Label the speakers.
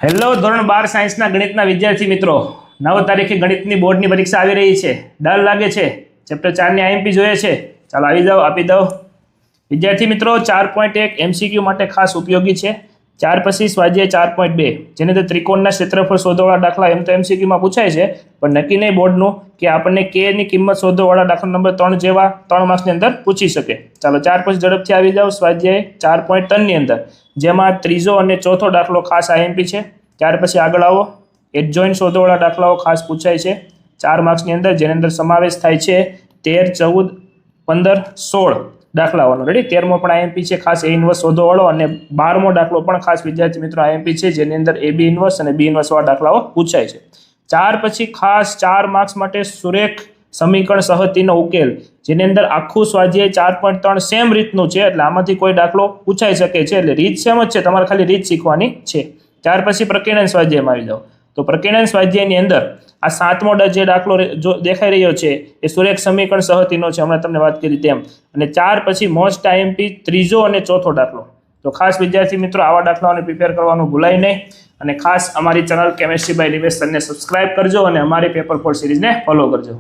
Speaker 1: Hello ધોરણ 12 સાયન્સના ગણિતના વિદ્યાર્થી મિત્રો, 9 તારીખે ગણિતની બોર્ડની પરીક્ષા આવી રહી છે. ડર લાગે છે? ચેપ્ટર 4 ની આઈએમપી જોઈએ છે? ચાલો આવી જાઓ, આપી દો. વિદ્યાર્થી મિત્રો, 4.1 એમસીક્યુ માટે ખાસ ઉપયોગી છે. 4 પછી સ્વાધ્યાય 4.2 જેને તો ત્રિકોણના ક્ષેત્રફળ શોધવાળા દાખલા એમ તો એમસીક્યુમાં પૂછાય છે, પણ નક્કી નહીં બોર્ડનું કે આપણને કે ની કિંમત શોધવાળા દાખલા નંબર 3 જેવા 3 માર્ક્સની અંદર પૂછી શકે. ચાલો 4 પછી ઝડપથી આવી જાઓ. સ્વાધ્યાય 4.3 ની અંદર જેમાં ત્રીજો અને ચોથો દાખલો ખાસ આઈએમપી છે. ત્યાર પછી આગળ આવો. એડજોઇન્ટ શોધવાળા દાખલાઓ ખાસ પૂછાય છે 4 માર્ક્સની અંદર, જેની અંદર સમાવેશ થાય છે 13, 14, 15, 16 દાખલાઓનો. રેડી? 13મો પણ આઈએમપી છે, ખાસ એ ઇન્વર્સ શોધવાળો, અને 12મો દાખલો પણ ખાસ વિદ્યાર્થી મિત્રો આઈએમપી છે, જેની અંદર એ બી ઇન્વર્સ અને બી ઇન્વર્સ વાળા દાખલાઓ પૂછાય છે. 4 પછી ખાસ 4 માર્ક્સ માટે સુરેખ સમીકરણ સહતિનો ઉકેલ, જેની અંદર આખું સ્વાધ્યાય 4.3 સેમ રીતનું છે, એટલે આમાંથી કોઈ દાખલો પૂછાઈ શકે છે. એટલે રીત સેમ જ છે, તમારે ખાલી રીત શીખવાની છે. ત્યાર પછી પ્રકીર્ણન સ્વાધ્યાયમાં આવી જાઓ. તો પ્રકીર્ણન સ્વાધ્યાયની અંદર આ 7મો જે દાખલો જો દેખાઈ રહ્યો છે એ સુરેખ સમીકરણ સહતિનો છે, હમણાં તમને વાત કરી તેમ. અને 4 પછી મોસ્ટ આઈએમપી ત્રીજો અને ચોથો દાખલો. તો ખાસ વિદ્યાર્થી મિત્રો આવા દાખલાઓને પ્રિપેર કરવાનું ભૂલાય નહીં, અને ખાસ અમારી ચેનલ કેમેસ્ટ્રી બાય નિમેશ સરને સબસ્ક્રાઇબ કરજો અને અમારી પેપર 4 સિરીઝને ફોલો કરજો.